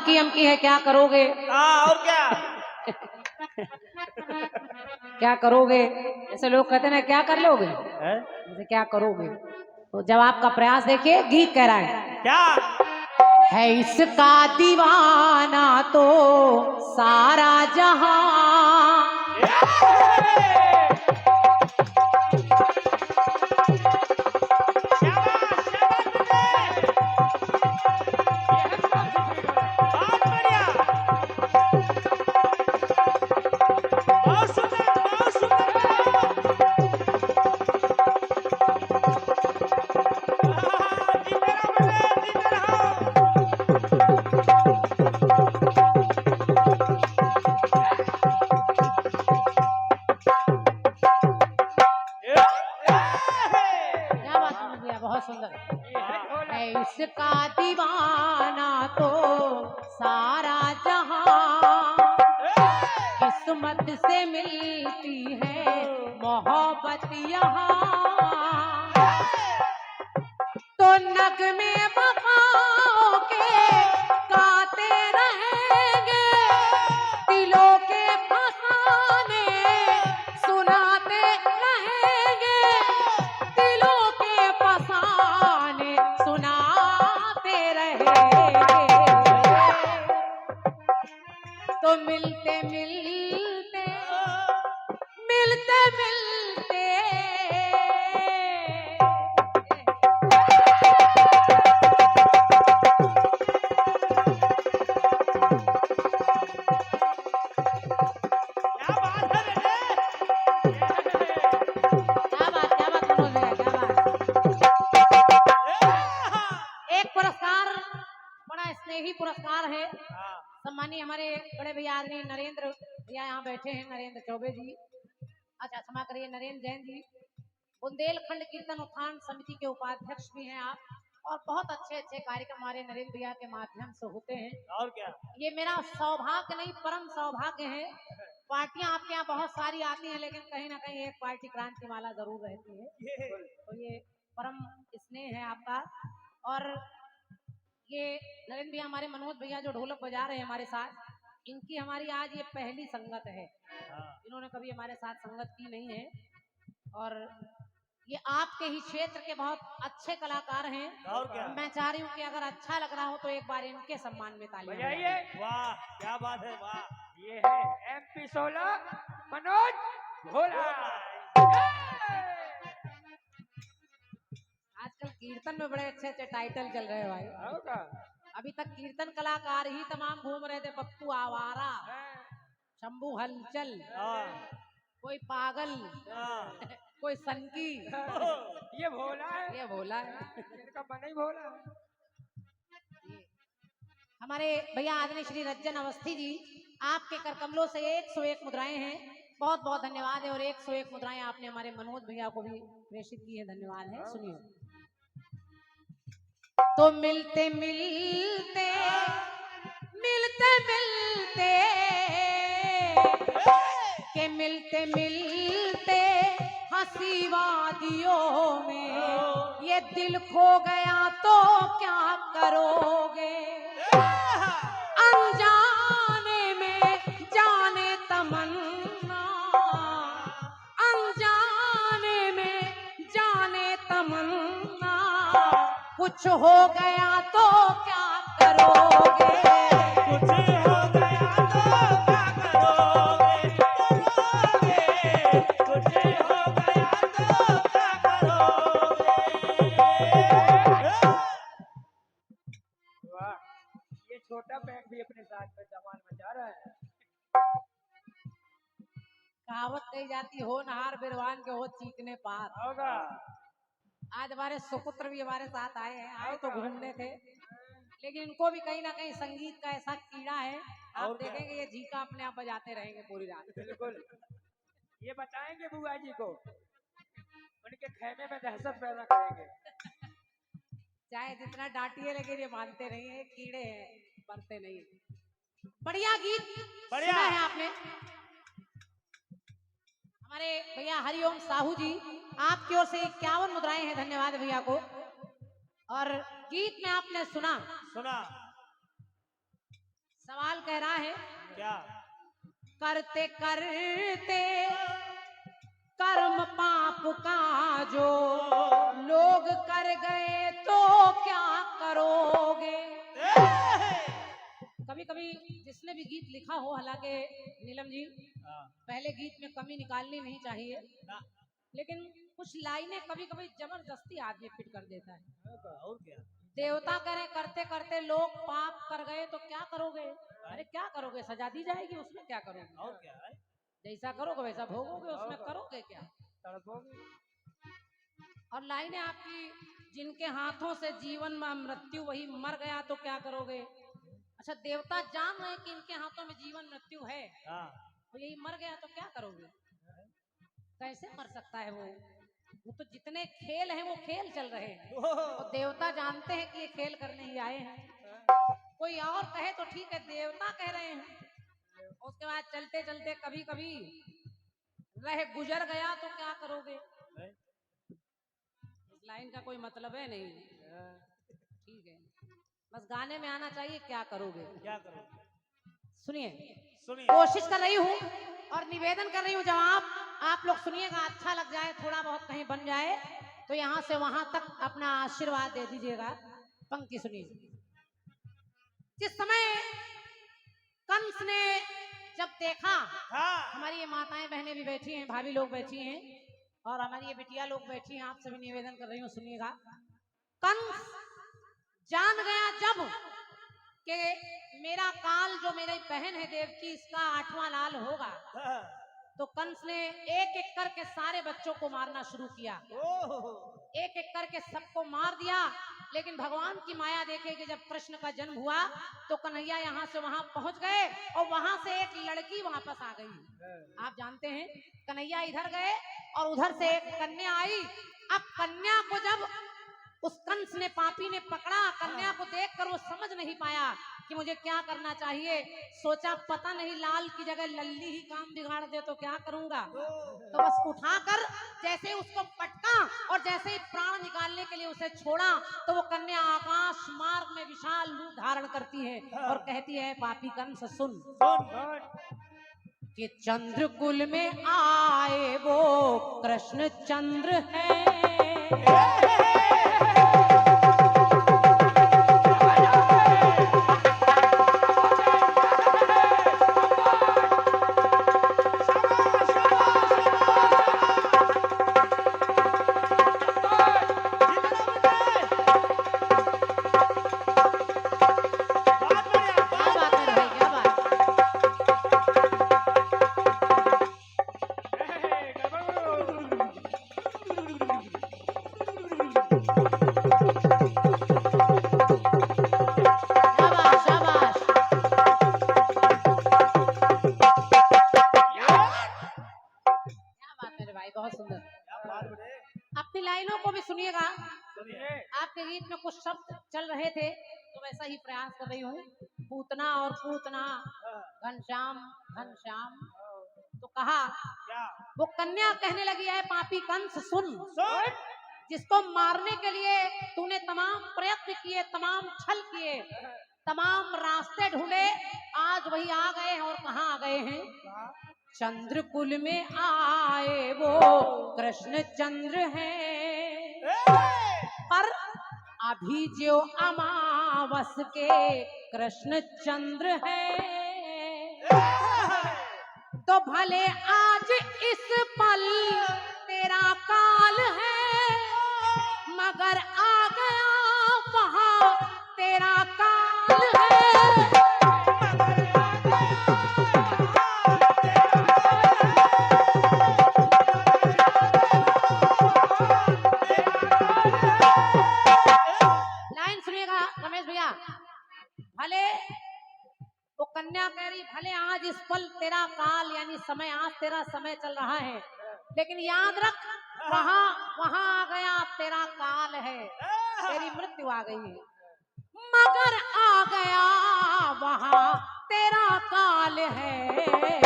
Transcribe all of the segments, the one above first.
धमकी हमकी है, क्या करोगे? हाँ, और क्या? क्या करोगे? जैसे लोग कहते हैं ना, क्या कर लोगे, जैसे क्या करोगे। तो जवाब का प्रयास देखिए, गीत कह रहा है क्या है इसका दीवाना तो सारा जहां। बहुत बढ़िया, बहुत सुंदर, बहुत सुंदर। जीते रहो बेटे, जीते रहो। क्या बात है भैया, बहुत सुंदर। है इसका दीवाना तो सारा जहां, किस्मत से मिलती है मोहब्बत यहाँ, तो नगमे वफाओं के गाते रहेंगे, दिलों के फसाने सुनाते रहेंगे, दिलों के फसाने सुनाते रहेंगे। तो मिलते मिलते मिलते मिलते क्या बात है बेटे? क्या बात मनोज भैया, क्या बात। एक पुरस्कार, बड़ा स्नेही पुरस्कार है, सम्मानीय हमारे बड़े भैया आदमी नरेंद्र भैया यहाँ बैठे हैं, नरेंद्र चौबे जी, अच्छा क्षमा करिए नरेंद्र जैन जी, बुंदेलखंड कीर्तन उत्थान समिति के उपाध्यक्ष भी हैं आप, और बहुत अच्छे अच्छे कार्यक्रम हमारे नरेंद्र भैया के माध्यम से होते हैं। और क्या? ये मेरा सौभाग्य नहीं, परम सौभाग्य है। पार्टियां आपके यहाँ बहुत सारी आती हैं, लेकिन कहीं ना कहीं एक पार्टी क्रांति माला जरूर रहती है, तो ये परम स्नेह है आपका। और ये नरेंद्र भैया हमारे मनोज भैया जो ढोलक बजा रहे हैं हमारे साथ, इनकी हमारी आज ये पहली संगत है, इन्होंने कभी हमारे साथ संगत की नहीं है, और ये आपके ही क्षेत्र के बहुत अच्छे कलाकार हैं। और क्या? मैं चाह रही हूँ कि अगर अच्छा लग रहा हो तो एक बार इनके सम्मान में तालियां बजाइए। बजाइए। वाह, क्या बात है, वाह। ये है MP 16 मनोज भोला। आजकल कीर्तन में बड़े अच्छे अच्छे टाइटल चल रहे हैं भाई। होगा। अभी तक कीर्तन कलाकार ही तमाम घूम रहे थे, पप्पू आवारा, शंभू हलचल, कोई पागल, कोई सनकी, ये भोला है, ये भोला है। इनका मन ही भोला है। हमारे भैया आदरणीय श्री रज्जन अवस्थी जी, आपके कर कमलों से 101 मुद्राएं हैं, बहुत बहुत धन्यवाद है, और 101 मुद्राएं आपने हमारे मनोज भैया को भी प्रेषित की है, धन्यवाद है। सुनिए, तो मिलते मिलते मिलते मिलते के मिलते मिलते हंसी वादियों में ये दिल खो गया तो क्या करोगे, अनजाने में जाने तमन्ना, अनजाने में जाने तमन्ना, कुछ हो गया तो क्या करोगे, कुछ हो गया तो क्या करोगे, कुछ हो गया तो क्या करोगे। वाह, ये छोटा बैग भी अपने साथ में सामान मचा रहा है। कहावत कही जाती, हो नहार बिरवान के हो चीकने पार। होगा। आज हमारे सुपुत्र भी हमारे साथ आए हैं, आए तो घूमने थे, लेकिन इनको भी कहीं ना कहीं संगीत का ऐसा कीड़ा है, आप देखेंगे ये झीका अपने आप बजाते रहेंगे पूरी रात। बिल्कुल, ये बताएंगे बुआ जी को, उनके खेमे में दहशत पैदा करेंगे। चाहे जितना डांटिए, लेकिन ये मानते नहीं है, कीड़े हैं, मरते नहीं। बढ़िया गीत बढ़िया सुना है आपने। हमारे भैया हरिओम साहू जी, आपकी ओर से 51 मुद्राएं हैं, धन्यवाद भैया को। और गीत में आपने सुना कह रहा है, क्या? करते करते कर्म पाप का जो लोग कर गए तो क्या करोगे। कभी कभी जिसने भी गीत लिखा हो, हालांकि नीलम जी हाँ, पहले गीत में कमी निकालनी नहीं चाहिए, ना, लेकिन कुछ लाइनें कभी कभी जबरदस्ती आदमी फिट कर देता है। और क्या? देवता करें करते करते लोग पाप कर गए तो क्या करोगे। अरे क्या करोगे, सजा दी जाएगी, उसमें क्या करोगे। और क्या है? जैसा करोगे वैसा भोगोगे, उसमें करोगे क्या। तड़पोगे। और लाइनें आपकी, जिनके हाथों से जीवन में मृत्यु वही मर गया तो क्या करोगे। अच्छा, देवता जान रहे हैं कि इनके हाथों में जीवन मृत्यु है, हाँ, तो यही मर गया तो क्या करोगे। कैसे मर सकता है वो तो जितने खेल हैं वो खेल चल रहे हैं, और देवता जानते हैं कि ये खेल करने ही आए हैं। कोई और कहे तो ठीक है, देवता कह रहे हैं। उसके बाद चलते चलते कभी कभी रह गुजर गया तो क्या करोगे। इस लाइन का कोई मतलब है नहीं, ठीक है, बस गाने में आना चाहिए क्या करोगे। क्या करोगे? सुनिए, सुनिए। कोशिश कर रही हूँ और निवेदन कर रही हूँ, जवाब आप लोग सुनिएगा, अच्छा लग जाए, थोड़ा बहुत कहीं बन जाए तो यहाँ से वहां तक अपना आशीर्वाद दे दीजिएगा। पंक्ति सुनिए। जिस समय कंस ने जब देखा, हाँ, हमारी ये माताएं बहनें भी बैठी हैं, भाभी लोग बैठी हैं, और हमारी ये बिटिया लोग बैठी हैं, आप सभी निवेदन कर रही हूँ सुनिएगा। कंस जान गया जब कि मेरा काल, जो मेरी बहन है देवकी, इसका 8वां लाल होगा, हाँ, तो कंस ने एक एक करके सारे बच्चों को मारना शुरू किया। एक एक करके सबको मार दिया। लेकिन भगवान की माया देखे कि जब कृष्ण का जन्म हुआ तो कन्हैया यहाँ से वहां पहुंच गए, और वहां से एक लड़की वापस आ गई। आप जानते हैं, कन्हैया इधर गए और उधर से एक कन्या आई। अब कन्या को जब उस कंस ने, पापी ने पकड़ा, कन्या को देखकर वो समझ नहीं पाया कि मुझे क्या करना चाहिए। सोचा पता नहीं लाल की जगह लल्ली ही काम बिगाड़ दे तो क्या करूंगा। तो बस उठाकर जैसे उसको पटका और जैसे ही प्राण निकालने के लिए उसे छोड़ा, तो वो कन्या आकाश मार्ग में विशाल रूप धारण करती है और कहती है, पापी कंस सुन, कि चंद्र कुल में आए वो कृष्ण चंद्र है। क्या बात है भाई, क्या बात। शाबाश शाबाश। क्या बात है रे भाई, बहुत सुंदर। अपनी लाइनों को भी सुनिएगा। आपके गीत में कुछ शब्द चल रहे थे तो वैसा ही प्रयास कर रही हूँ। पूतना और पूतना, घनश्याम घनश्याम। तो कहा, वो कन्या कहने लगी है, पापी कंस सुन, जिसको मारने के लिए तूने तमाम प्रयत्न किए, तमाम छल किए, तमाम रास्ते ढूंढे, आज वही आ गए हैं। और कहाँ आ गए हैं, चंद्रकुल में आए वो कृष्ण चंद्र हैं। पर अभी जो अमावस के कृष्ण चंद्र हैं, तो भले आज इस पल तेरा काल है, मगर आ गया वहां तेरा काल है। लाइन सुनिएगा रमेश भैया। भले वो कन्या कह रही, भले आज इस पल तेरा काल, यानी समय, आज तेरा समय चल रहा है, लेकिन याद रख वहां आ गया तेरा काल है, तेरी मृत्यु आ गई है। मगर आ गया वहां तेरा काल है।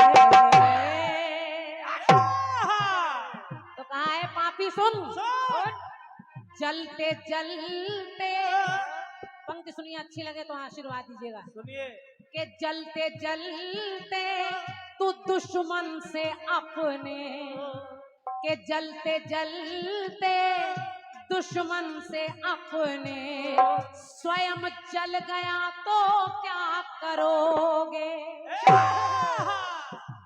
तो कहा है, पापी सुन, जलते जलते। पंक्ति सुनिए, अच्छी लगे तो आशीर्वाद दीजिएगा। सुनिए। के जलते जलते तू दुश्मन से अपने, के जलते जलते दुश्मन से अपने स्वयं जल गया तो क्या करोगे।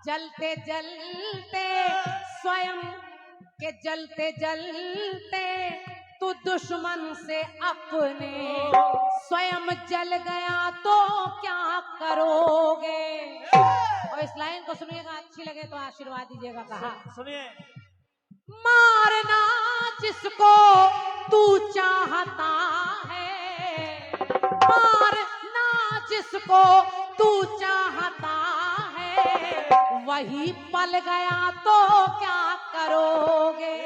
जलते जलते स्वयं के जलते जलते तू दुश्मन से अपने स्वयं जल गया तो क्या करोगे। और इस लाइन को सुनिएगा, अच्छी लगे तो आशीर्वाद दीजिएगा। कहा सुनिए। मारना जिसको तू चाहता है, मारना जिसको तू चाहता है, वही पल गया तो क्या करोगे।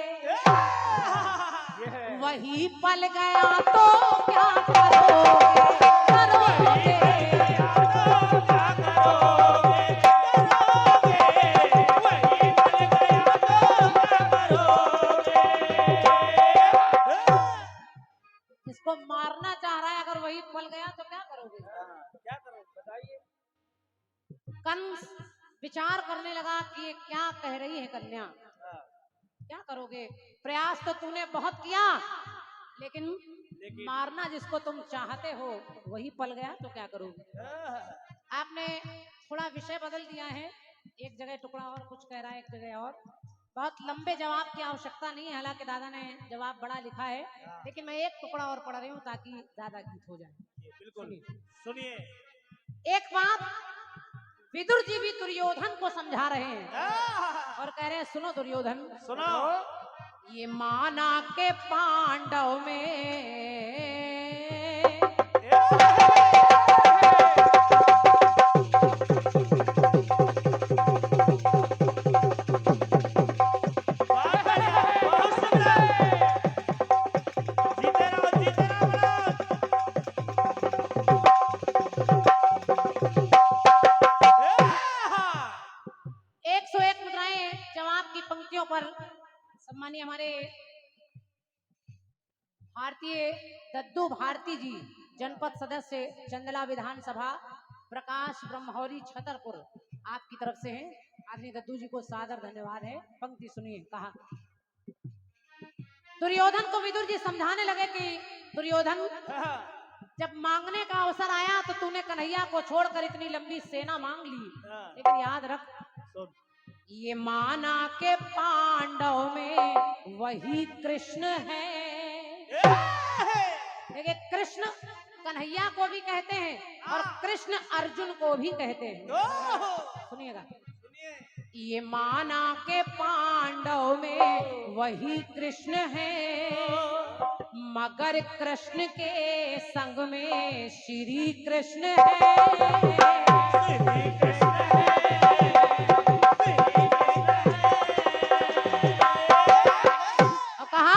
वही पल गया तो क्या करोगे, करोगे। जिसको मारना चाह रहा है अगर वही पल गया तो क्या करोगे। क्या करो बताइए। कंस विचार करने लगा कि ये क्या कह रही है कन्या, क्या करोगे। प्रयास तो तूने बहुत किया, लेकिन मारना जिसको तुम चाहते हो वही पल गया तो क्या करोगे। आपने थोड़ा विषय बदल दिया है, एक जगह टुकड़ा और कुछ कह रहा है, एक जगह और। बहुत लंबे जवाब की आवश्यकता नहीं है, हालांकि दादा ने जवाब बड़ा लिखा है, लेकिन मैं एक टुकड़ा और पढ़ रही हूँ ताकि ज्यादा गीत हो जाए। बिल्कुल सुनिए। एक बात विदुर जी भी दुर्योधन को समझा रहे हैं और कह रहे हैं, सुनो दुर्योधन, सुनो। ये माना के पांडव में जीते रहो महाराज। 101 मुद्राएं जवाब की पंक्तियों पर सम्मानीय हमारे भारतीय दद्दू भारती जी, जनपद सदस्य चंदला विधानसभा, प्रकाश ब्रह्मौरी छतरपुर, आपकी तरफ से हैं। आदरणीय दद्दू जी को सादर धन्यवाद है। पंक्ति सुनिए। कहा दुर्योधन को विदुर जी समझाने लगे कि दुर्योधन, जब मांगने का अवसर आया तो तूने कन्हैया को छोड़कर इतनी लंबी सेना मांग ली, लेकिन याद रख, ये माना के पांडव में वही कृष्ण है। देखिए, कृष्ण कन्हैया को भी कहते हैं और कृष्ण अर्जुन को भी कहते हैं। सुनिएगा, ये माना के पांडव में वही कृष्ण है, मगर कृष्ण के संग में श्री कृष्ण है। और कहा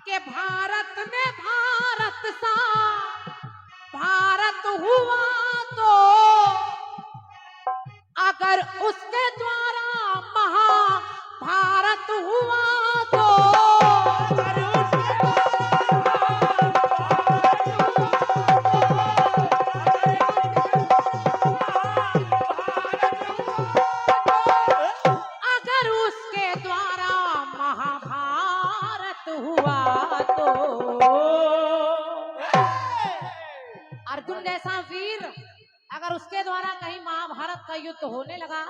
कि भारत में भारत सा भारत हुआ तो अगर उसके द्वारा महाभारत हुआ तो अगर उसके द्वारा महाभारत हुआ तो अर्जुन जैसा वीर अगर उसके द्वारा कहीं महाभारत का युद्ध होने लगा,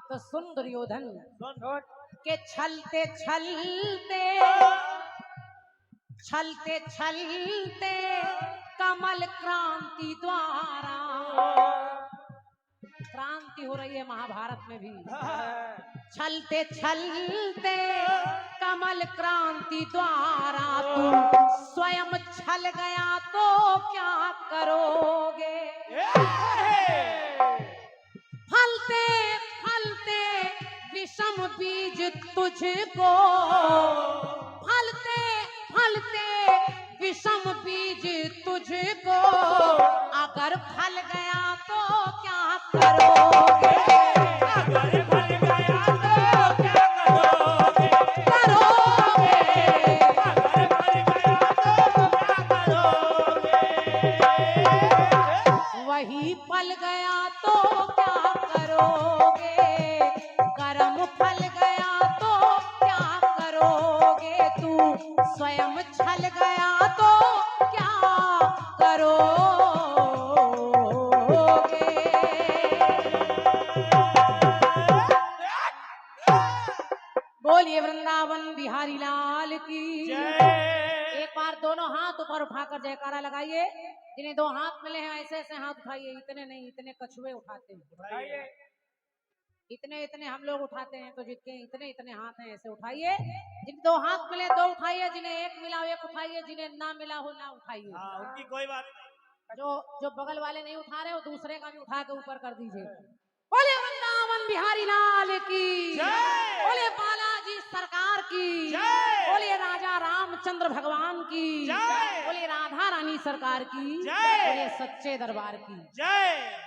तो सुन दुर्योधन, के छलते छलते छलते छलते कमल क्रांति द्वारा, क्रांति हो रही है महाभारत में भी, छलते छलते कमल क्रांति द्वारा तुम स्वयं छल गया तो क्या करोगे। फलते फलते विषम बीज तुझको, फलते फलते विषम बीज तुझको अगर फल गया तो क्या करोगे। अगर फल गया तो क्या करोगे। करोगे अगर फल गया तो क्या करोगे। वही पल गया तो क्या करोगे, कर्म फल गया तो क्या करोगे, तू स्वयं छल गया तो क्या करोगे। बोलिए वृंदावन बिहारी लाल की जय। एक बार दोनों हाथ ऊपर उठाकर जयकारा लगाइए। जिन्हें दो हाथ मिले हैं ऐसे ऐसे हाथ उठाइए, इतने नहीं, इतने कछुए उठाते हैं, उठाइए। इतने इतने हम लोग उठाते हैं, तो जिनके इतने इतने हाथ हैं ऐसे उठाइए। जिन दो हाथ मिले दो उठाइए, जिन्हें एक मिला हो एक उठाइए, जिन्हें ना मिला हो ना उठाइए। हाँ, उनकी कोई बात नहीं। जो बगल वाले नहीं उठा रहे हो दूसरे का भी उठा के ऊपर कर दीजिए। बोले वृंदावन बिहारी लाल की जय। बोले बालाजी सरकार की जय। बोले राजा रामचंद्र भगवान की जय। बोले राधा रानी सरकार की जय। बोले सच्चे दरबार की जय।